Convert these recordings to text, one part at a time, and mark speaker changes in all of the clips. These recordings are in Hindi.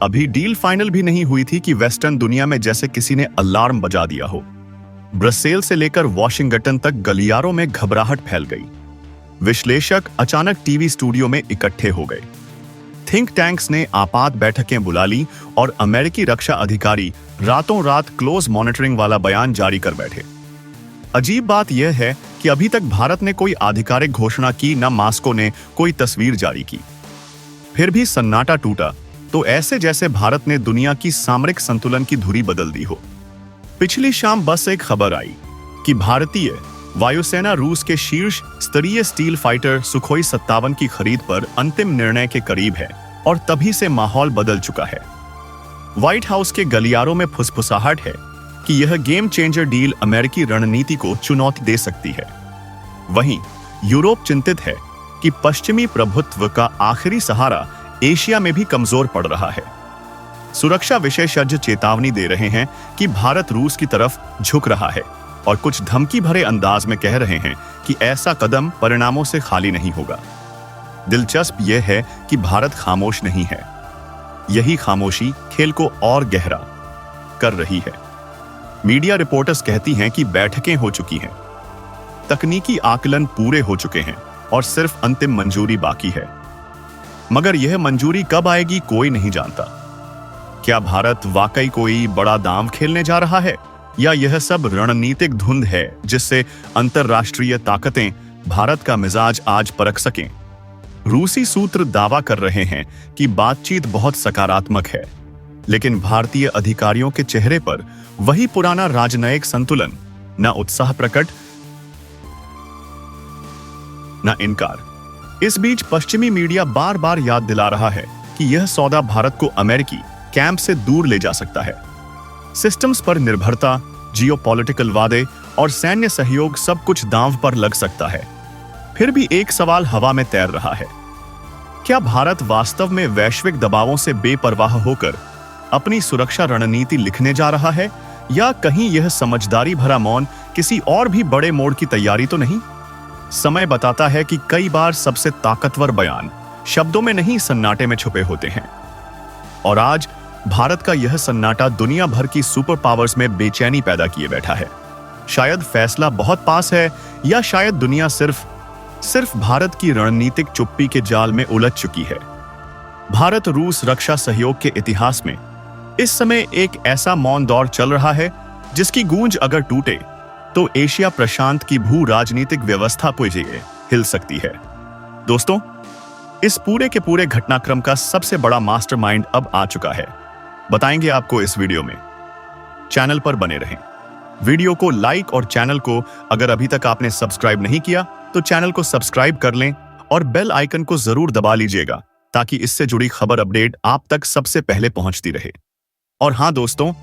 Speaker 1: अभी डील फाइनल भी नहीं हुई थी कि वेस्टर्न दुनिया में जैसे किसी ने अलार्म बजा दिया हो। ब्रसेल से लेकर वॉशिंगटन तक गलियारों में घबराहट फैल गई। विश्लेषक अचानक टीवी स्टूडियो में इकट्ठे हो गए। थिंक टैंक्स ने आपात बैठकें बुला ली और अमेरिकी रक्षा अधिकारी रातों रात क्लोज मॉनिटरिंग वाला बयान जारी कर बैठे। अजीब बात यह है कि अभी तक भारत ने कोई आधिकारिक घोषणा की, न मास्को ने कोई तस्वीर जारी की। फिर भी सन्नाटा टूटा तो ऐसे जैसे भारत ने दुनिया की सामरिक संतुलन की धुरी बदल दी हो। पिछली शाम बस एक खबर आई कि भारतीय वायुसेना रूस के शीर्ष स्तरीय स्टील फाइटर सुखोई 57 की खरीद पर अंतिम निर्णय के करीब है और तभी से माहौल बदल चुका है। व्हाइट हाउस के गलियारों में फुसफुसाहट है कि यह गेम चेंजर डील अमेरिकी रणनीति को चुनौती दे सकती है। वहीं यूरोप चिंतित है कि पश्चिमी प्रभुत्व का आखिरी सहारा एशिया में भी कमजोर पड़ रहा है। सुरक्षा विशेषज्ञ चेतावनी दे रहे हैं कि भारत रूस की तरफ झुक रहा है और कुछ धमकी भरे अंदाज में कह रहे हैं कि ऐसा कदम परिणामों से खाली नहीं होगा। दिलचस्प यह है कि भारत खामोश नहीं है। यही खामोशी खेल को और गहरा कर रही है। मीडिया रिपोर्टर्स कहती हैं कि बैठकें हो चुकी हैं, तकनीकी आकलन पूरे हो चुके हैं और सिर्फ अंतिम मंजूरी बाकी है। मगर यह मंजूरी कब आएगी कोई नहीं जानता। क्या भारत वाकई कोई बड़ा दांव खेलने जा रहा है या यह सब रणनीतिक धुंध है जिससे अंतरराष्ट्रीय ताकतें भारत का मिजाज आज परख सकें? रूसी सूत्र दावा कर रहे हैं कि बातचीत बहुत सकारात्मक है, लेकिन भारतीय अधिकारियों के चेहरे पर वही पुराना राजनयिक संतुलन, न उत्साह प्रकट न इनकार। इस बीच पश्चिमी मीडिया बार बार याद दिला रहा है कि यह सौदा भारत को अमेरिकी कैंप से दूर ले जा सकता है। सिस्टम्स पर निर्भरता, जियोपॉलिटिकल वादे और सैन्य सहयोग सब कुछ दांव पर लग सकता है। फिर भी एक सवाल हवा में तैर रहा है। क्या भारत वास्तव में वैश्विक दबावों से बेपरवाह होकर अपनी सुरक्षा रणनीति लिखने जा रहा है, या कहीं यह समझदारी भरा मौन किसी और भी बड़े मोड़ की तैयारी तो नहीं? समय बताता है कि कई बार सबसे ताकतवर बयान शब्दों में नहीं, सन्नाटे में छुपे होते हैं। और आज भारत का यह सन्नाटा दुनिया भर की सुपर पावर्स में बेचैनी पैदा किए बैठा है। शायद फैसला बहुत पास है, या शायद दुनिया सिर्फ भारत की रणनीतिक चुप्पी के जाल में उलझ चुकी है। भारत रूस रक्षा सहयोग के इतिहास में इस समय एक ऐसा मौन दौर चल रहा है जिसकी गूंज अगर टूटे तो एशिया प्रशांत की भू राजनीतिक व्यवस्था पूरी हिल सकती है। दोस्तों, इस पूरे के पूरे घटनाक्रम का सबसे बड़ा मास्टरमाइंड अब आ चुका है। बताएंगे आपको इस वीडियो में। चैनल पर बने रहें। वीडियो को लाइक और चैनल को अगर अभी तक आपने सब्सक्राइब नहीं किया तो चैनल को सब्सक्राइब कर लें और बेल आइकन को जरूर दबा लीजिएगा ताकि इससे जुड़ी खबर अपडेट आप तक सबसे पहले पहुंचती रहे। और हां दोस्तों,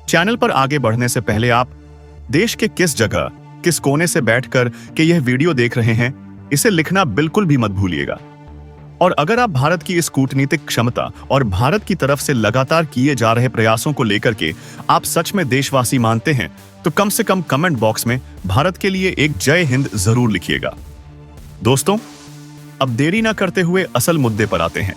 Speaker 1: चैनल पर आगे बढ़ने से पहले आप देश के किस जगह, किस कोने से बैठकर के यह वीडियो देख रहे हैं, इसे लिखना बिल्कुल भी मत भूलिएगा। और अगर आप भारत की इस कूटनीतिक क्षमता और भारत की तरफ से लगातार किए जा रहे प्रयासों को लेकर के आप सच में देशवासी मानते हैं तो कम से कम कमेंट बॉक्स में भारत के लिए एक जय हिंद जरूर लिखिएगा। दोस्तों, अब देरी ना करते हुए असल मुद्दे पर आते हैं।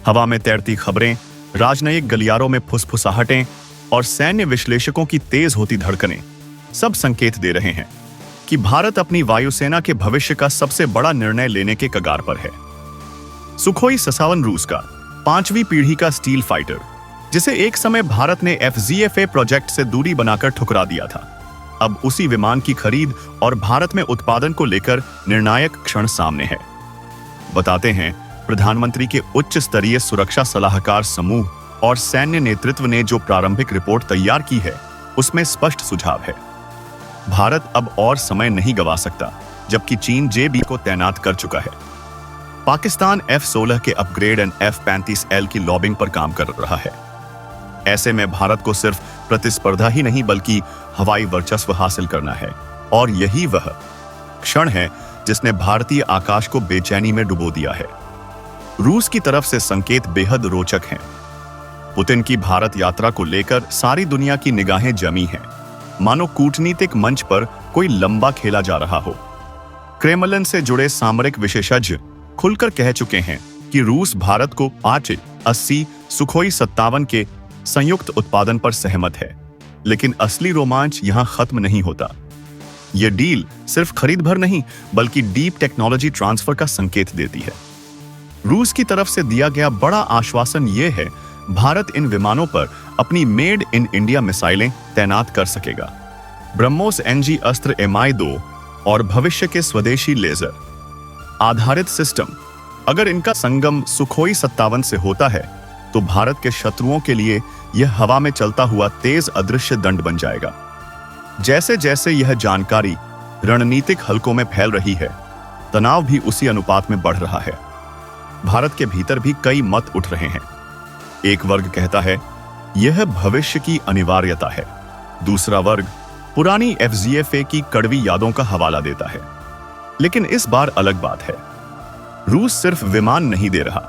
Speaker 1: हवा में तैरती खबरें, राजनयिक गलियारों में फुसफुसाहटें और सैन्य विश्लेषकों की तेज होती धड़कनें सब संकेत दे रहे हैं कि भारत अपनी वायुसेना के भविष्य का सबसे बड़ा निर्णय लेने के कगार पर है। सुखोई 57 रूस का 5वीं पीढ़ी का स्टील फाइटर, जिसे एक समय भारत ने FZFA प्रोजेक्ट से दूरी बनाकर ठुकरा दिया था, अब उसी विमान की खरीद और भारत में उत्पादन को लेकर निर्णायक क्षण सामने है। बताते हैं, प्रधानमंत्री के उच्च स्तरीय सुरक्षा सलाहकार समूह और सैन्य नेतृत्व ने जो प्रारंभिक रिपोर्ट तैयार की है उसमें स्पष्ट सुझाव है। भारत अब और समय नहीं गंवा सकता, जबकि चीन JB को तैनात कर चुका है। पाकिस्तान F-16 के अपग्रेड एंड F-35L की लॉबिंग पर काम कर रहा है। ऐसे में भारत को सिर्फ प्रतिस्पर्धा ही नहीं बल्कि हवाई वर्चस्व हासिल करना है, और यही वह क्षण है जिसने भारतीय आकाश को बेचैनी में डुबो दिया है। रूस की तरफ से संकेत बेहद रोचक हैं। पुतिन की भारत यात्रा को लेकर सारी दुनिया की निगाहें जमी हैं, मानो कूटनीतिक मंच पर कोई लंबा खेला जा रहा हो। क्रेमलिन से जुड़े सामरिक विशेषज्ञ खुलकर कह चुके हैं कि रूस भारत को 5 80 सुखोई 57 के संयुक्त उत्पादन पर सहमत है। लेकिन असली रोमांच यहां खत्म नहीं होता। यह डील सिर्फ खरीद भर नहीं बल्कि डीप टेक्नोलॉजी ट्रांसफर का संकेत देती है। रूस की तरफ से दिया गया बड़ा आश्वासन यह है, भारत इन विमानों पर अपनी मेड इन इंडिया मिसाइलें तैनात कर सकेगा। ब्रह्मोस एनजी अस्त्र Mi-2 और भविष्य के स्वदेशी लेजर आधारित सिस्टम, अगर इनका संगम सुखोई 57 से होता है तो भारत के शत्रुओं के लिए यह हवा में चलता हुआ तेज अदृश्य दंड बन जाएगा। जैसे जैसे यह जानकारी रणनीतिक हलकों में फैल रही है, तनाव भी उसी अनुपात में बढ़ रहा है। भारत के भीतर भी कई मत उठ रहे हैं। एक वर्ग कहता है यह भविष्य की अनिवार्यता है, दूसरा वर्ग पुरानी FZFA की कड़वी यादों का हवाला देता है। लेकिन इस बार अलग बात है। रूस सिर्फ विमान नहीं दे रहा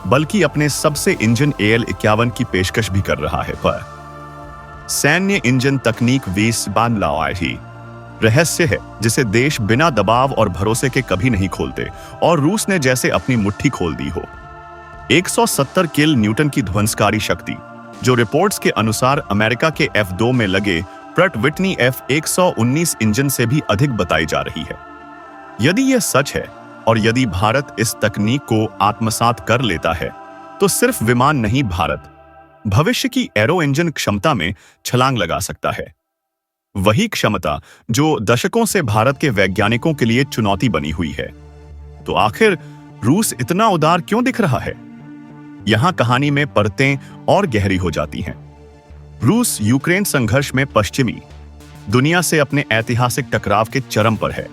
Speaker 1: बल्कि अपने सबसे इंजन AL-51 की पेशकश भी कर रहा है। पर सैन्य इंजन तकनीक 20 ही रहस्य है जिसे देश बिना दबाव और भरोसे के कभी नहीं खोलते, और रूस ने जैसे अपनी मुट्ठी खोल दी हो। 170 किल न्यूटन की ध्वंसकारी शक्ति, जो रिपोर्ट्स के अनुसार अमेरिका के F-2 में लगे प्रट विटनी F-119 इंजन से भी अधिक बताई जा रही है। यदि यह सच है और यदि भारत इस तकनीक को आत्मसात कर लेता है तो सिर्फ विमान नहीं, भारत भविष्य की एरो इंजन क्षमता में छलांग लगा सकता है। वही क्षमता जो दशकों से भारत के वैज्ञानिकों के लिए चुनौती बनी हुई है। तो आखिर रूस इतना उदार क्यों दिख रहा है? यहां कहानी में परतें और गहरी हो जाती हैं। रूस यूक्रेन संघर्ष में पश्चिमी दुनिया से अपने ऐतिहासिक टकराव के चरम पर है।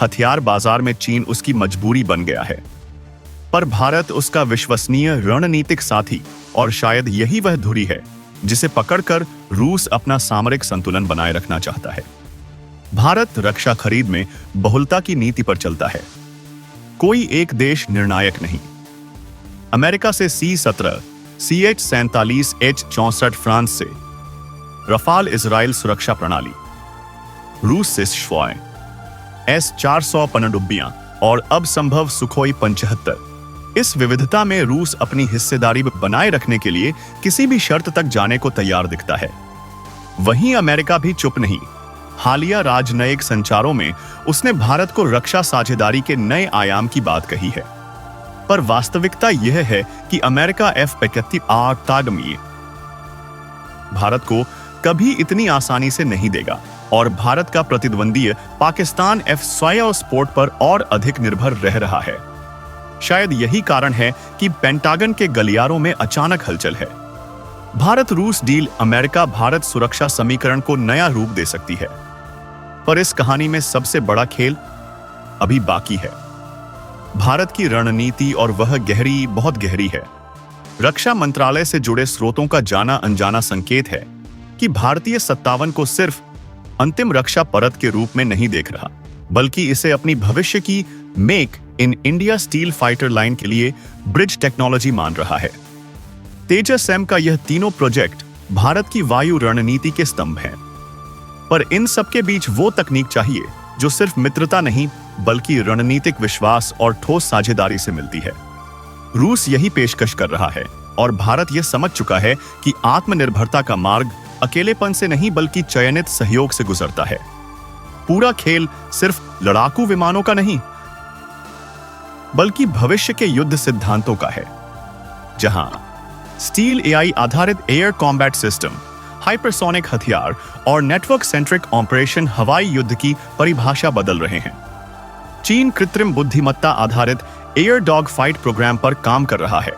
Speaker 1: हथियार बाजार में चीन उसकी मजबूरी बन गया है, पर भारत उसका विश्वसनीय रणनीतिक साथी, और शायद यही वह धुरी है जिसे पकड़कर रूस अपना सामरिक संतुलन बनाए रखना चाहता है। भारत रक्षा खरीद में बहुलता की नीति पर चलता है। कोई एक देश निर्णायक नहीं। अमेरिका से C-17, CH-47, H-64 फ्रांस से, रफाल इजराइल सुरक्षा प्रणाली, रूस से Sukhoi S-400 पनडुब्बियां और अब संभव सुखोई 75। इस विविधता में रूस अपनी हिस्सेदारी बनाए रखने के लिए किसी भी शर्त तक जाने को तैयार दिखता है। वहीं अमेरिका भी चुप नहीं। हालिया राजनयिक संचारों में उसने भारत को रक्षा साझेदारी के नए आयाम की बात कही है। पर वास्तविकता यह है कि अमेरिका F-35 भारत को कभी इतनी आसानी से नहीं देगा, और भारत का प्रतिद्वंदी पाकिस्तान F-16 स्पोर्ट पर और अधिक निर्भर रह रहा है। शायद यही कारण है कि पेंटागन के गलियारों में अचानक हलचल है। भारत रूस डील अमेरिका भारत सुरक्षा समीकरण को नया रूप दे सकती है। पर इस कहानी में सबसे बड़ा खेल अभी बाकी है। भारत की रणनीति, और वह गहरी, बहुत गहरी है। रक्षा मंत्रालय से जुड़े स्रोतों का जाना अनजाना संकेत है कि भारतीय 57 को सिर्फ अंतिम रक्षा परत के रूप में नहीं देख रहा, बल्कि इसे अपनी भविष्य की make in India steel fighter line के लिए ब्रिज टेक्नोलॉजी मान रहा है। तेजस M का यह तीनों प्रोजेक्ट भारत की वायु रणनीति के स्तंभ हैं। पर इन सब के बीच वो तकनीक चाहिए जो सिर्फ मित्रता नहीं बल्कि रणनीतिक विश्वास और ठोस साझेदारी से मिलती है। रूस यही पेशकश कर रहा है, और भारत यह समझ चुका है कि आत्मनिर्भरता का मार्ग अकेलेपन से नहीं बल्कि चयनित सहयोग से गुजरता है। पूरा खेल सिर्फ लड़ाकू विमानों का नहीं बल्कि भविष्य के युद्ध सिद्धांतों का है, जहां स्टील AI आधारित एयर कॉम्बैट सिस्टम, हाइपरसोनिक हथियार और नेटवर्क सेंट्रिक ऑपरेशन हवाई युद्ध की परिभाषा बदल रहे हैं। चीन कृत्रिम बुद्धिमत्ता आधारित एयर डॉग फाइट प्रोग्राम पर काम कर रहा है।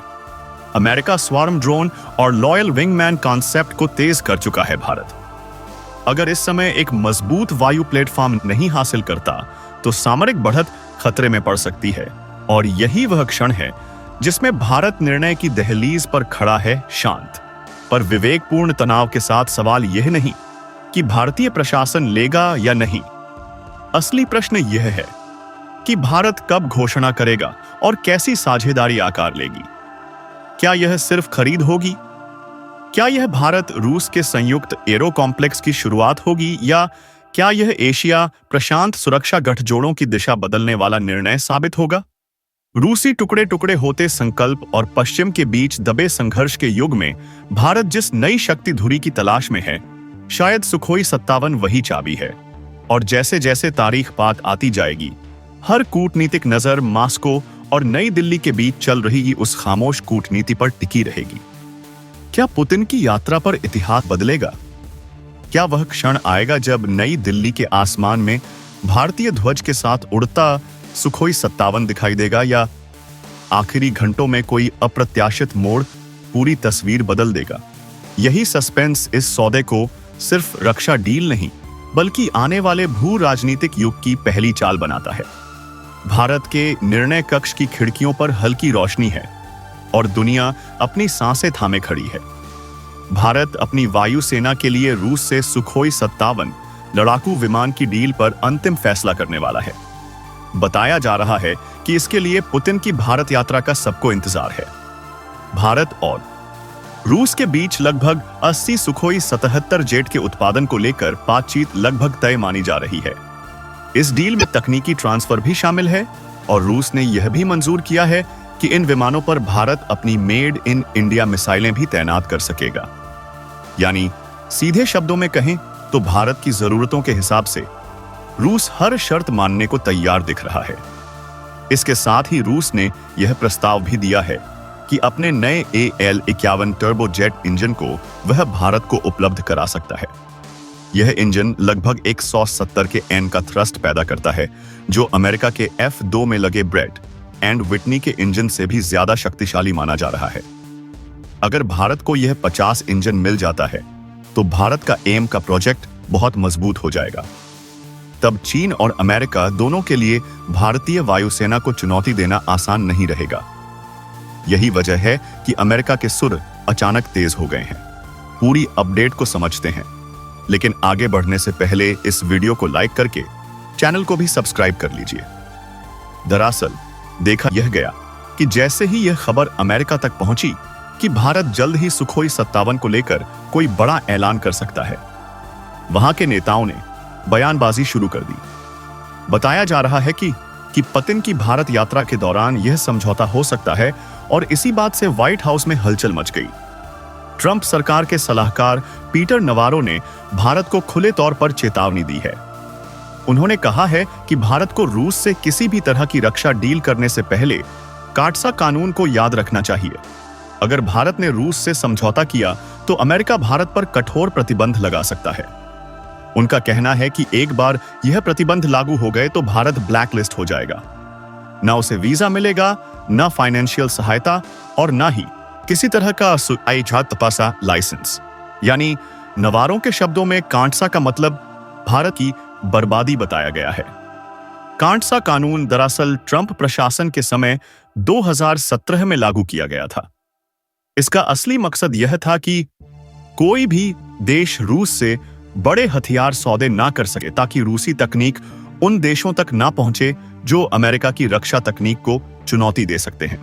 Speaker 1: अमेरिका स्वार्म ड्रोन और लॉयल विंगमैन कॉन्सेप्ट को तेज कर चुका है। भारत अगर इस समय एक मजबूत वायु प्लेटफॉर्म नहीं हासिल करता तो सामरिक बढ़त खतरे में पड़ सकती है, और यही वह क्षण है जिसमें भारत निर्णय की दहलीज पर खड़ा है, शांत पर विवेकपूर्ण तनाव के साथ। सवाल यह नहीं कि भारतीय प्रशासन लेगा या नहीं, असली प्रश्न यह है कि भारत कब घोषणा करेगा और कैसी साझेदारी आकार लेगी। क्या यह सिर्फ खरीद होगी? क्या यह भारत रूस के संयुक्त एरो कॉम्प्लेक्स की शुरुआत होगी, या क्या यह एशिया प्रशांत सुरक्षा गठजोड़ों की दिशा बदलने वाला निर्णय साबित होगा? रूसी टुकड़े टुकड़े होते संकल्प और पश्चिम के बीच दबे संघर्ष के युग में भारत जिस नई शक्ति धुरी की तलाश में है, शायद सुखोई 57 वही चाबी है। और जैसे जैसे तारीख पात आती जाएगी, हर कूटनीतिक नजर मॉस्को और नई दिल्ली के बीच चल रही उस खामोश कूटनीति पर टिकी रहेगी। क्या पुतिन की यात्रा पर इतिहास बदलेगा? क्या वह क्षण आएगा जब नई दिल्ली के आसमान में भारतीय ध्वज के साथ उड़ता सुखोई 57 दिखाई देगा, या आखिरी घंटों में कोई अप्रत्याशित मोड़ पूरी तस्वीर बदल देगा? यही सस्पेंस इस सौदे को सिर्फ रक्षा डील नहीं, बल्कि आने वाले भू राजनीतिक युग की पहली चाल बनाता है। भारत के निर्णय कक्ष की खिड़कियों पर हल्की रोशनी है और दुनिया अपनी सांसें थामे खड़ी है। भारत अपनी वायुसेना के लिए रूस से सुखोई 57 लड़ाकू विमान की डील पर अंतिम फैसला करने वाला है। बताया जा रहा है कि इसके लिए पुतिन की भारत यात्रा का सबको इंतजार है। भारत और रूस के बीच लगभग 80 सुखोई 77 जेट के उत्पादन को लेकर बातचीत लगभग तय मानी जा रही है। इस डील में तकनीकी ट्रांसफर भी शामिल है और रूस ने यह भी मंजूर किया है कि इन विमानों पर भारत अपनी मेड इन इंडिया मिसाइलें भी तैनात कर सकेगा। यानी सीधे शब्दों में कहें तो भारत की जरूरतों के हिसाब से रूस हर शर्त मानने को तैयार दिख रहा है। इसके साथ ही रूस ने यह प्रस्ताव भी दिया है कि अपने नए AL-51 टर्बोजेट इंजन को वह भारत को उपलब्ध करा सकता है। यह इंजन लगभग 170 के N का थ्रस्ट पैदा करता है, जो अमेरिका के F2 में लगे ब्रेट एंड विटनी के इंजन से भी ज्यादा शक्तिशाली माना जा रहा है। अगर भारत को यह 50 इंजन मिल जाता है तो भारत का एम का प्रोजेक्ट बहुत मजबूत हो जाएगा। तब चीन और अमेरिका दोनों के लिए भारतीय वायुसेना को चुनौती देना आसान नहीं रहेगा। यही वजह है कि अमेरिका के सुर अचानक तेज हो गए हैं। पूरी अपडेट को समझते हैं, लेकिन आगे बढ़ने से पहले इस वीडियो को लाइक करके चैनल को भी सब्सक्राइब कर लीजिए। दरअसल देखा यह गया कि जैसे ही यह खबर अमेरिका तक पहुंची कि भारत जल्द ही सुखोई 57 को लेकर कोई बड़ा ऐलान कर सकता है, वहां के नेताओं ने बयानबाजी शुरू कर दी। बताया जा रहा है कि पुतिन की भारत यात्रा के दौरान यह समझौता हो सकता है और इसी बात से व्हाइट हाउस में हलचल मच गई। ट्रंप सरकार के सलाहकार पीटर नवारो ने भारत को खुले तौर पर चेतावनी दी है। उन्होंने कहा है कि भारत को रूस से किसी भी तरह की रक्षा डील करने से पहले काटसा कानून को याद रखना चाहिए। अगर भारत ने रूस से समझौता किया तो अमेरिका भारत पर कठोर प्रतिबंध लगा सकता है। उनका कहना है कि एक बार यह प्रतिबंध लागू हो गए तो भारत ब्लैकलिस्ट हो जाएगा। ना उसे वीजा मिलेगा, ना फाइनेंशियल सहायता और ना ही किसी तरह का तपासा लाइसेंस। यानी नवारों के शब्दों में कांटसा का मतलब भारत की बर्बादी बताया गया है। कांटसा कानून दरअसल ट्रंप प्रशासन के समय 2017 में लागू किया गया था। इसका असली मकसद यह था कि कोई भी देश रूस से बड़े हथियार सौदे ना कर सके, ताकि रूसी तकनीक उन देशों तक ना पहुंचे जो अमेरिका की रक्षा तकनीक को चुनौती दे सकते हैं।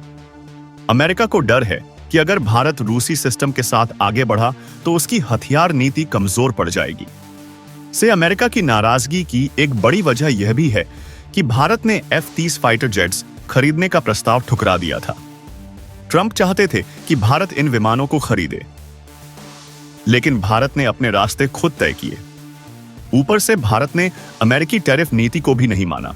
Speaker 1: अमेरिका को डर है कि अगर भारत रूसी सिस्टम के साथ आगे बढ़ा तो उसकी हथियार नीति कमजोर पड़ जाएगी। से अमेरिका की नाराजगी की एक बड़ी वजह यह भी है कि भारत ने F-30 फाइटर जेट्स खरीदने का प्रस्ताव ठुकरा दिया था। ट्रंप चाहते थे कि भारत इन विमानों को खरीदे, लेकिन भारत ने अपने रास्ते खुद तय किए। ऊपर से भारत ने अमेरिकी टैरिफ नीति को भी नहीं माना।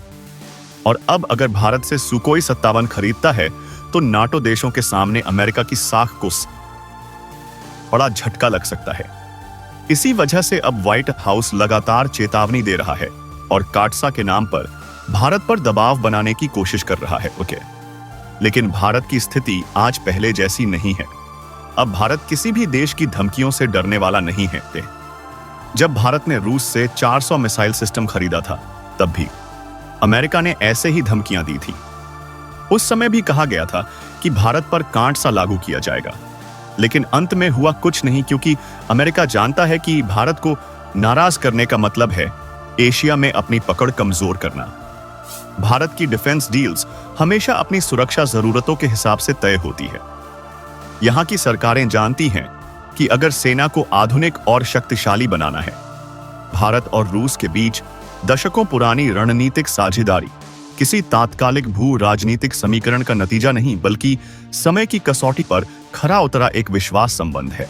Speaker 1: और अब अगर भारत से सुखोई 57 खरीदता है तो नाटो देशों के सामने अमेरिका की साख को बड़ा झटका लग सकता है। इसी वजह से अब व्हाइट हाउस लगातार चेतावनी दे रहा है और काटसा के नाम पर भारत पर दबाव बनाने की कोशिश कर रहा है। लेकिन भारत की स्थिति आज पहले जैसी नहीं है। अब भारत किसी भी देश की धमकियों से डरने वाला नहीं है। जब भारत ने रूस से 400 मिसाइल सिस्टम खरीदा था, तब भी अमेरिका ने ऐसे ही धमकियां दी थी। उस समय भी कहा गया था कि भारत पर कांटसा लागू किया जाएगा, लेकिन अंत में हुआ कुछ नहीं, क्योंकि अमेरिका जानता है कि भारत को नाराज करने का मतलब है एशिया में अपनी पकड़ कमजोर करना। भारत की डिफेंस डील्स हमेशा अपनी सुरक्षा जरूरतों के हिसाब से तय होती है। यहां की सरकारें जानती हैं कि अगर सेना को आधुनिक और शक्तिशाली बनाना है, भारत और रूस के बीच दशकों पुरानी रणनीतिक साझेदारी किसी तात्कालिक भू राजनीतिक समीकरण का नतीजा नहीं, बल्कि समय की कसौटी पर खरा उतरा एक विश्वास संबंध है।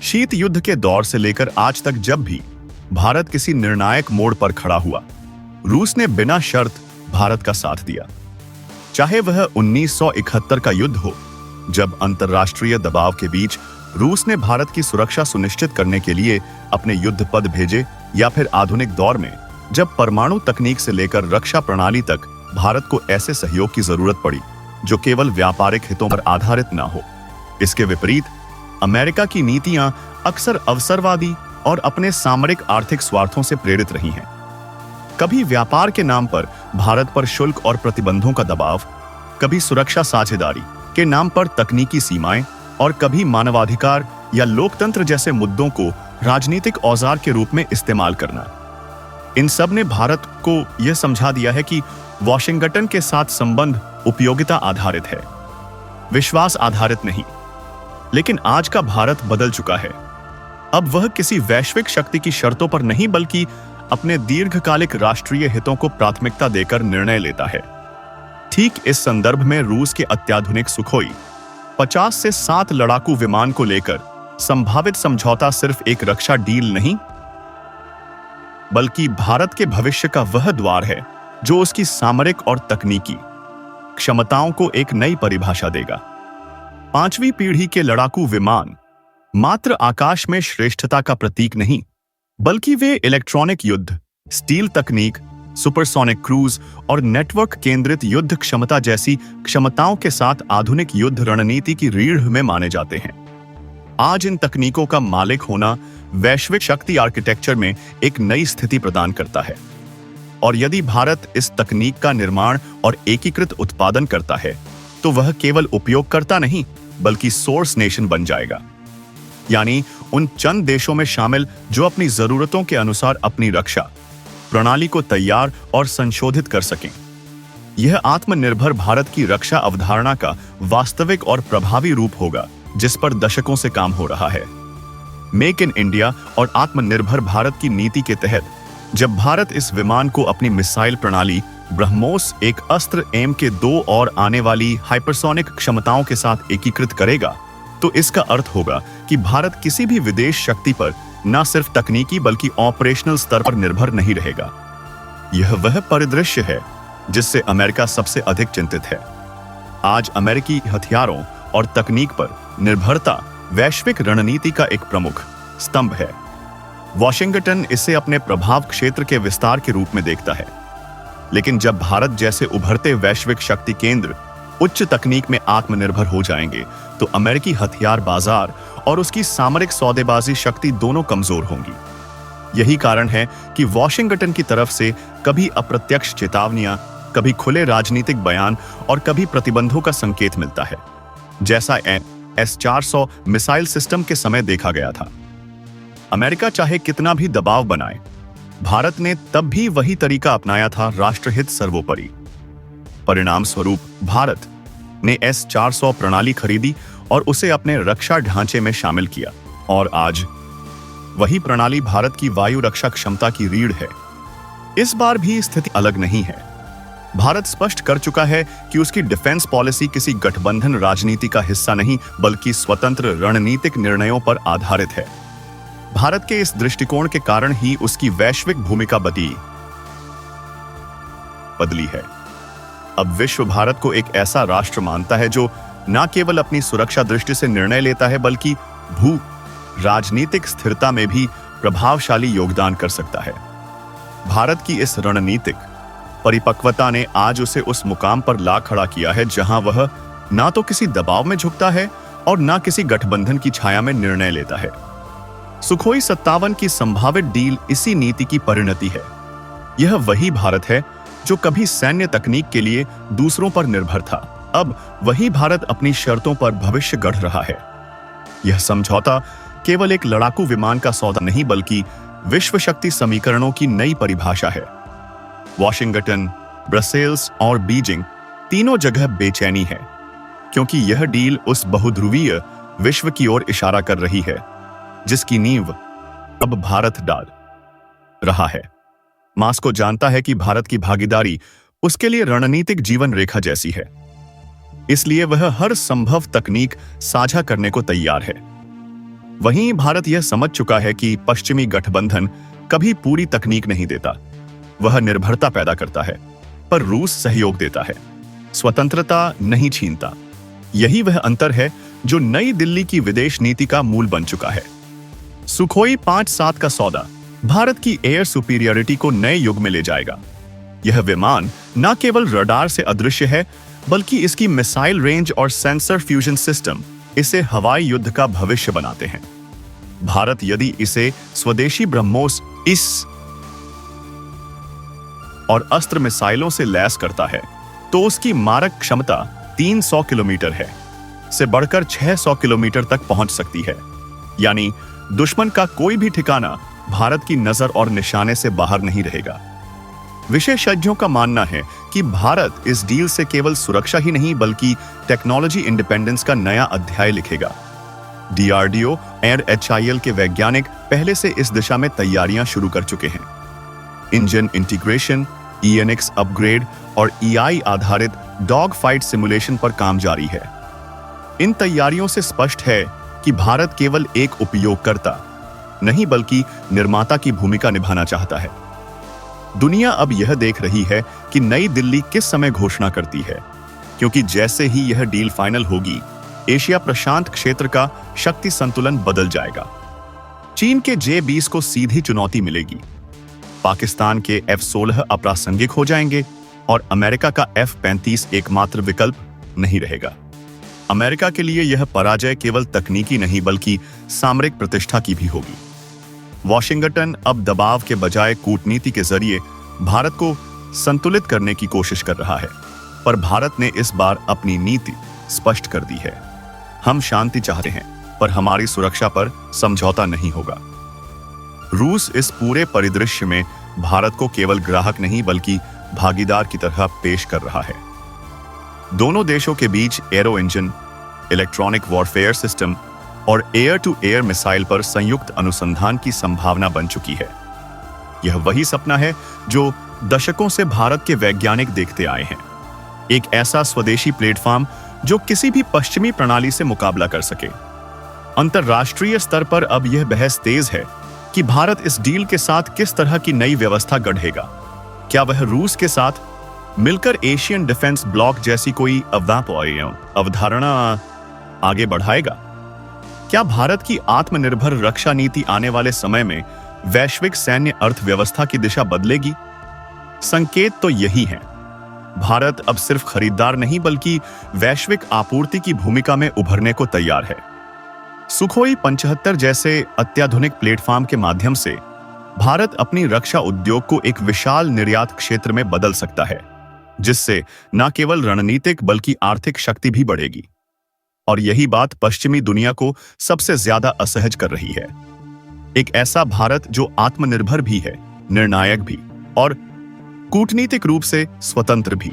Speaker 1: शीत युद्ध के दौर से लेकर आज तक जब भी भारत किसी निर्णायक मोड़ पर खड़ा हुआ, रूस ने बिना शर्त भारत का साथ दिया। चाहे वह 1971 का युद्ध हो, जब अंतर्राष्ट्रीय दबाव के बीच रूस ने भारत की सुरक्षा सुनिश्चित करने के लिए अपने युद्धपद भेजे, या फिर आधुनिक दौर में जब परमाणु तकनीक से लेकर रक्षा प्रणाली तक भारत को ऐसे सहयोग की जरूरत पड़ी जो केवल व्यापारिक हितों पर आधारित ना हो। इसके विपरीत अमेरिका की नीतियां अक्सर अवसरवादी और अपने सामरिक आर्थिक स्वार्थों से प्रेरित रही हैं। कभी व्यापार के नाम पर भारत पर शुल्क और प्रतिबंधों का दबाव, कभी सुरक्षा साझेदारी के नाम पर तकनीकी सीमाएं, और कभी मानवाधिकार या लोकतंत्र जैसे मुद्दों को राजनीतिक औजार के रूप में इस्तेमाल करना। इन सब ने भारत को यह समझा दिया है कि वॉशिंगटन के साथ संबंध उपयोगिता आधारित है, विश्वास आधारित नहीं। लेकिन आज का भारत बदल चुका है। अब वह किसी वैश्विक शक्ति की शर्तों पर नहीं, बल्कि अपने दीर्घकालिक राष्ट्रीय हितों को प्राथमिकता देकर निर्णय लेता है। ठीक इस संदर्भ में रूस के अत्याधुनिक सुखोई 50 से 7 लड़ाकू विमान को लेकर संभावित समझौता सिर्फ एक रक्षा डील नहीं, बल्कि भारत के भविष्य का वह द्वार है जो उसकी सामरिक और तकनीकी क्षमताओं को एक नई परिभाषा देगा। 5वीं पीढ़ी के लड़ाकू विमान मात्र आकाश में श्रेष्ठता का प्रतीक नहीं, बल्कि वे इलेक्ट्रॉनिक युद्ध, स्टील तकनीक, सुपरसोनिक क्रूज और नेटवर्क केंद्रित युद्ध क्षमता जैसी क्षमताओं के साथ आधुनिक युद्ध रणनीति की रीढ़ में माने जाते हैं। आज इन तकनीकों का मालिक होना वैश्विक शक्ति आर्किटेक्चर में एक नई स्थिति प्रदान करता है। और यदि भारत इस तकनीक का निर्माण और एकीकृत उत्पादन करता है, तो वह केवल उपयोगकर्ता नहीं, बल्कि सोर्स नेशन बन जाएगा। यानी उन चंद देशों में शामिल जो अपनी जरूरतों के अनुसार अपनी रक्षा प्रणाली को तैयार और संशोधित कर सकें। यह आत्मनिर्भर भारत की रक्षा अवधारणा का वास्तविक और प्रभावी रूप होगा, जिस पर दशकों से काम हो रहा है। मेक इन इंडिया और आत्मनिर्भर भारत की नीति के तहत जब भारत इस विमान को अपनी मिसाइल प्रणाली ब्रह्मोस, एक अस्त्र MK2 और आने वाली हाइपरसोनिक क्षमताओं के साथ एकीकृत करेगा, तो इसका अर्थ होगा कि भारत किसी भी विदेश शक्ति पर न सिर्फ तकनीकी बल्कि ऑपरेशनल स्तर पर निर्भर नहीं रहेगा। यह वह परिदृश्य है जिससे अमेरिका सबसे अधिक चिंतित है। आज अमेरिकी हथियारों और तकनीक पर निर्भरता वैश्विक रणनीति का एक प्रमुख स्तंभ है। वॉशिंगटन इसे अपने प्रभाव क्षेत्र के विस्तार के रूप में देखता है। लेकिन जब भारत जैसे उभरते वैश्विक शक्ति केंद्र उच्च तकनीक में आत्मनिर्भर हो जाएंगे, तो अमेरिकी हथियार बाजार और उसकी सामरिक सौदेबाजी शक्ति दोनों कमजोर होंगी। यही कारण है कि वॉशिंगटन की तरफ से कभी अप्रत्यक्ष चेतावनियां, कभी खुले राजनीतिक बयान और कभी प्रतिबंधों का संकेत मिलता है, जैसा S-400 मिसाइल सिस्टम के समय देखा गया था। अमेरिका चाहे कितना भी दबाव बनाए, भारत ने तब भी वही तरीका अपनाया था, राष्ट्रहित सर्वोपरि। परिणाम स्वरूप भारत ने S-400 प्रणाली खरीदी और उसे अपने रक्षा ढांचे में शामिल किया, और आज वही प्रणाली भारत की वायु रक्षा क्षमता की रीढ़ है। इस बार भी स्थिति अलग नहीं है। भारत स्पष्ट कर चुका है कि उसकी डिफेंस पॉलिसी किसी गठबंधन राजनीति का हिस्सा नहीं, बल्कि स्वतंत्र रणनीतिक निर्णयों पर आधारित है। भारत के इस दृष्टिकोण के कारण ही उसकी वैश्विक भूमिका बदली है। अब विश्व भारत को एक ऐसा राष्ट्र मानता है जो न केवल अपनी सुरक्षा दृष्टि से निर्णय लेता है, बल्कि भू राजनीतिक स्थिरता में भी प्रभावशाली योगदान कर सकता है। भारत की इस रणनीतिक परिपक्वता ने आज उसे उस मुकाम पर ला खड़ा किया है जहां वह ना तो किसी दबाव में झुकता है और ना किसी गठबंधन की छाया में निर्णय लेता है। सुखोई 57 की संभावित डील इसी नीति की परिणति है। यह वही भारत है जो कभी सैन्य तकनीक के लिए दूसरों पर निर्भर था। अब वही भारत अपनी शर्तों पर भविष्य गढ़ रहा है। यह समझौता केवल एक लड़ाकू विमान का सौदा नहीं, बल्कि विश्व शक्ति समीकरणों की नई परिभाषा है। वॉशिंगटन, ब्रसेल्स और बीजिंग तीनों जगह बेचैनी है, क्योंकि यह डील उस बहुध्रुवीय विश्व की ओर इशारा कर रही है जिसकी नींव अब भारत डाल रहा है। मास्को जानता है कि भारत की भागीदारी उसके लिए रणनीतिक जीवन रेखा जैसी है। इसलिए वह हर संभव तकनीक साझा करने को तैयार है। वहीं भारत यह समझ चुका है कि पश्चिमी गठबंधन कभी पूरी तकनीक नहीं देता, वह निर्भरता पैदा करता है, पर रूस सहयोग देता है, स्वतंत्रता नहीं छीनता। यही वह अंतर है जो नई दिल्ली की विदेश नीति का मूल बन चुका है। सुखोई 5-7 का सौदा भारत की एयर सुपीरियरिटी को नए युग में ले जाएगा। यह विमान न केवल रडार से अदृश्य है, बल्कि इसकी मिसाइल रेंज और सेंसर फ्यूजन सिस्टम इसे हवाई युद्ध का भविष्य बनाते हैं। भारत यदि इसे स्वदेशी ब्रह्मोस इस और अस्त्र मिसाइलों से लैस करता है, तो उसकी मारक क्षमता 300 किलोमीटर है से बढ़कर 600 किलोमीटर तक पहुंच सकती है। यानी दुश्मन का कोई भी ठिकाना भारत की नजर और निशाने से बाहर नहीं रहेगा। विशेषज्ञों का मानना है कि भारत इस डील से केवल सुरक्षा ही नहीं बल्कि टेक्नोलॉजी इंडिपेंडेंस का नया अध्याय लिखेगा। डीआरडीओ और एचआईएल के वैज्ञानिक पहले से इस दिशा में तैयारियां शुरू कर चुके हैं। इंजन इंटीग्रेशन, ईएनएक्स अपग्रेड और ईआई आधारित डॉग फाइट सिमुलेशन पर काम जारी है। इन तैयारियों से स्पष्ट है कि भारत केवल एक उपयोगकर्ता नहीं बल्कि निर्माता की भूमिका निभाना चाहता है। दुनिया अब यह देख रही है कि नई दिल्ली किस समय घोषणा करती है, क्योंकि जैसे ही यह डील फाइनल होगी, एशिया प्रशांत क्षेत्र का शक्ति संतुलन बदल जाएगा। चीन के J-20 को सीधी चुनौती मिलेगी, पाकिस्तान के F-16 अप्रासंगिक हो जाएंगे और अमेरिका का F-35 एकमात्र विकल्प नहीं रहेगा। अमेरिका के लिए यह पराजय केवल तकनीकी नहीं बल्कि सामरिक प्रतिष्ठा की भी होगी। वॉशिंगटन अब दबाव के बजाय कूटनीति के जरिए भारत को संतुलित करने की कोशिश कर रहा है, पर भारत ने इस बार अपनी नीति स्पष्ट कर दी है। हम शांति चाहते हैं, पर हमारी सुरक्षा पर समझौता नहीं होगा। रूस इस पूरे परिदृश्य में भारत को केवल ग्राहक नहीं बल्कि भागीदार की तरह पेश कर रहा है। दोनों देशों के बीच aero engine, electronic warfare system और एयर टू एयर मिसाइल पर संयुक्त अनुसंधान की संभावना बन चुकी है। यह वही सपना है जो दशकों से भारत के वैज्ञानिक देखते आए हैं, एक ऐसा स्वदेशी प्लेटफॉर्म जो किसी भी पश्चिमी प्रणाली से मुकाबला कर सके। अंतरराष्ट्रीय स्तर पर अब यह बहस तेज है कि भारत इस डील के साथ किस तरह की नई व्यवस्था गढ़ेगा। क्या वह रूस के साथ मिलकर एशियन डिफेंस ब्लॉक जैसी कोई अवधारणा आगे बढ़ाएगा? क्या भारत की आत्मनिर्भर रक्षा नीति आने वाले समय में वैश्विक सैन्य अर्थव्यवस्था की दिशा बदलेगी? संकेत तो यही है। भारत अब सिर्फ खरीदार नहीं बल्कि वैश्विक आपूर्ति की भूमिका में उभरने को तैयार है। सुखोई 75 जैसे अत्याधुनिक प्लेटफॉर्म के माध्यम से भारत अपनी रक्षा उद्योग को एक विशाल निर्यात क्षेत्र में बदल सकता है, जिससे न केवल रणनीतिक बल्कि आर्थिक शक्ति भी बढ़ेगी। और यही बात पश्चिमी दुनिया को सबसे ज्यादा असहज कर रही है। एक ऐसा भारत जो आत्मनिर्भर भी है, निर्णायक भी और कूटनीतिक रूप से स्वतंत्र भी।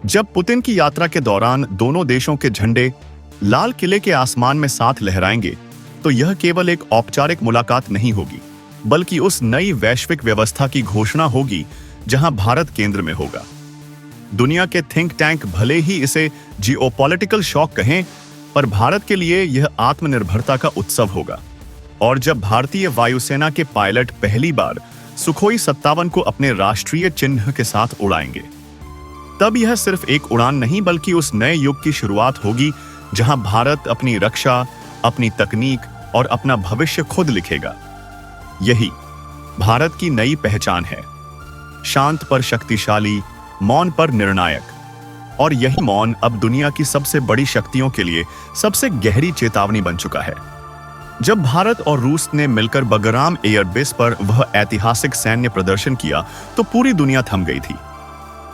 Speaker 1: जब पुतिन की यात्रा के दौरान दोनों देशों के झंडे लाल किले के आसमान में साथ लहराएंगे, तो यह केवल एक औपचारिक मुलाकात नहीं होगी, बल्कि उस नई वैश्विक व्यवस्था की घोषणा होगी जहां भारत केंद्र में होगा। दुनिया के थिंक टैंक भले ही इसे जियोपॉलिटिकल शॉक कहें, पर भारत के लिए यह आत्मनिर्भरता का उत्सव होगा। और जब भारतीय वायुसेना के पायलट पहली बार सुखोई 57 को अपने राष्ट्रीय चिन्ह के साथ उड़ाएंगे, तब यह सिर्फ एक उड़ान नहीं बल्कि उस नए युग की शुरुआत होगी जहां भारत अपनी रक्षा, अपनी तकनीक और अपना भविष्य खुद लिखेगा। यही भारत की नई पहचान है, शांत पर शक्तिशाली, मौन पर निर्णायक। और यही मौन अब दुनिया की सबसे बड़ी शक्तियों के लिए सबसे गहरी चेतावनी बन चुका है। जब भारत और रूस ने मिलकर बगराम एयरबेस पर वह ऐतिहासिक सैन्य प्रदर्शन किया तो पूरी दुनिया थम गई थी,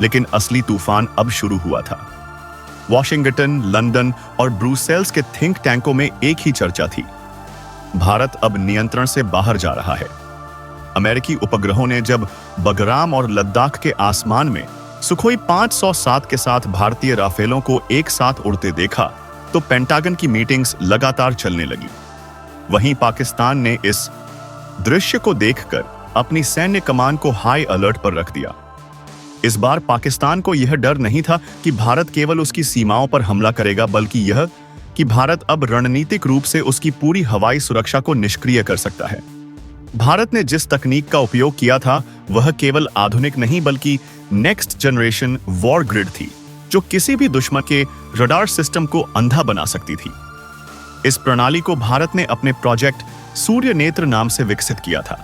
Speaker 1: लेकिन असली तूफान अब शुरू हुआ था। वॉशिंगटन, लंदन और ब्रुसेल्स के थिंक टैंकों में एक ही चर्चा थी, भारत अब नियंत्रण से बाहर जा रहा है। अमेरिकी उपग्रहों ने जब बगराम और लद्दाख के आसमान में सुखोई 507 के साथ भारतीय राफेलों को एक साथ उड़ते देखा, तो पेंटागन की मीटिंग्स लगातार चलने लगी। वहीं पाकिस्तान ने इस दृश्य को देखकर अपनी सैन्य कमान को हाई अलर्ट पर रख दिया। इस बार पाकिस्तान को यह डर नहीं था कि भारत केवल उसकी सीमाओं पर हमला करेगा, बल्कि यह कि भारत अब रणनीतिक रूप से उसकी पूरी हवाई सुरक्षा को निष्क्रिय कर सकता है। भारत ने जिस तकनीक का उपयोग किया था वह केवल आधुनिक नहीं बल्कि नेक्स्ट जनरेशन वॉर ग्रिड थी, जो किसी भी दुश्मन के रडार सिस्टम को अंधा बना सकती थी। इस प्रणाली को भारत ने अपने प्रोजेक्ट सूर्य नेत्र नाम से विकसित किया था।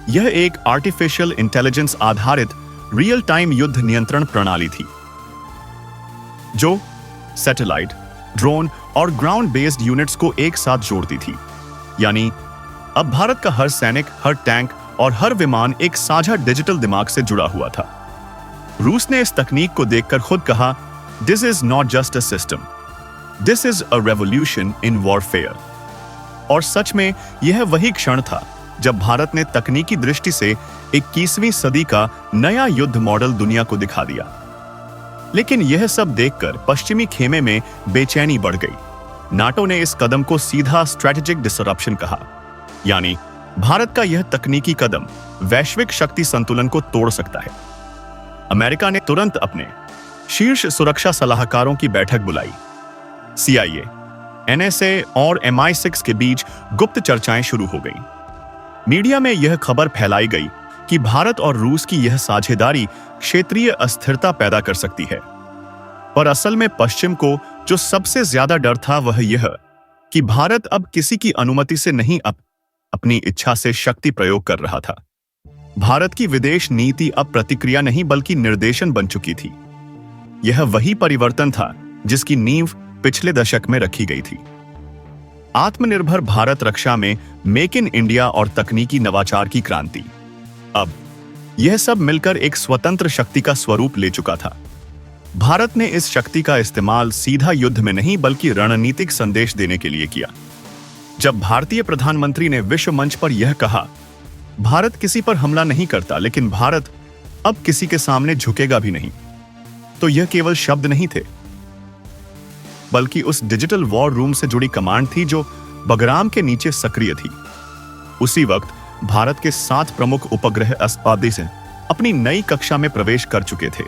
Speaker 1: यह एक आर्टिफिशियल इंटेलिजेंस आधारित रियल टाइम युद्ध नियंत्रण प्रणाली थी, जो सैटेलाइट, ड्रोन और ग्राउंड बेस्ड यूनिट्स को एक साथ जोड़ती थी। यानी अब भारत का हर सैनिक, हर टैंक और हर विमान एक साझा डिजिटल दिमाग से जुड़ा हुआ था। रूस ने इस तकनीक को देखकर खुद कहा, this is not just a system, this is a revolution in warfare. और सच में यह वही क्षण था जब भारत ने तकनीकी दृष्टि से 21वीं सदी का नया युद्ध मॉडल दुनिया को दिखा दिया। लेकिन यह सब देखकर पश्चिमी खेमे में बेचैनी बढ़ गई। नाटो ने इस कदम को सीधा स्ट्रेटेजिक डिसरप्शन कहा, यानी भारत का यह तकनीकी कदम वैश्विक शक्ति संतुलन को तोड़ सकता है। अमेरिका ने तुरंत अपने शीर्ष सुरक्षा सलाहकारों की बैठक बुलाई। CIA, NSA और MI6 के बीच गुप्त चर्चाएं शुरू हो गईं। मीडिया में यह खबर फैलाई गई कि भारत और रूस की यह साझेदारी क्षेत्रीय अस्थिरता पैदा कर सकती है। पर असल में पश्चिम को जो सबसे ज्यादा डर था वह यह कि भारत अब किसी की अनुमति से नहीं, अपनी इच्छा से शक्ति प्रयोग कर रहा था। भारत की विदेश नीति अब प्रतिक्रिया नहीं बल्कि निर्देशन बन चुकी थी। यह वही परिवर्तन था जिसकी नींव पिछले दशक में रखी गई थी। आत्मनिर्भर भारत रक्षा में मेक इन इंडिया और तकनीकी नवाचार की क्रांति। अब यह सब मिलकर एक स्वतंत्र शक्ति का स्वरूप ले चुका था। भारत ने इस शक्ति का इस्तेमाल सीधा युद्ध में नहीं बल्कि रणनीतिक संदेश देने के लिए किया। जब भारतीय प्रधानमंत्री ने विश्व मंच पर यह कहा, भारत किसी पर हमला नहीं करता लेकिन भारत अब किसी के सामने झुकेगा भी नहीं, तो यह केवल शब्द नहीं थे बल्कि उस डिजिटल वॉर रूम से जुड़ी कमांड थी जो बगराम के नीचे सक्रिय थी। उसी वक्त भारत के 7 प्रमुख उपग्रह अस्पादी से अपनी नई कक्षा में प्रवेश कर चुके थे,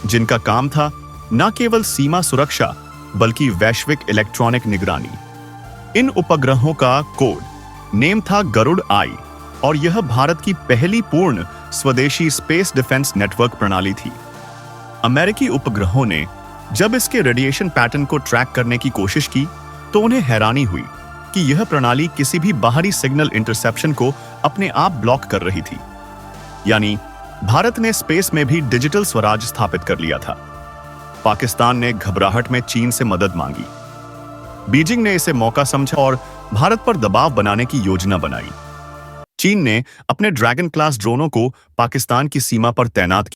Speaker 1: जिनका काम था न केवल सीमा सुरक्षा बल्कि वैश्विक इलेक्ट्रॉनिक निगरानी। इन उपग्रहों का कोड नेम था गरुड़ आई और यह भारत की पहली पूर्ण स्वदेशी स्पेस डिफेंस नेटवर्क प्रणाली थी। अमेरिकी उपग्रहों ने जब इसके रेडिएशन पैटर्न को ट्रैक करने की कोशिश की तो उन्हें हैरानी हुई कि यह प्रणाली किसी भी बाहरी सिग्नल इंटरसेप्शन को अपने आप ब्लॉक कर रही थी। यानी भारत ने स्पेस में भी डिजिटल स्वराज स्थापित कर लिया था। पाकिस्तान ने घबराहट में चीन से मदद मांगी। बीजिंग ने इसे मौका समझा और भारत पर दबाव बनाने की योजना बनाई। चीन ने अपने ड्रैगन क्लास ड्रोनों को पाकिस्तान की सीमा पर तैनात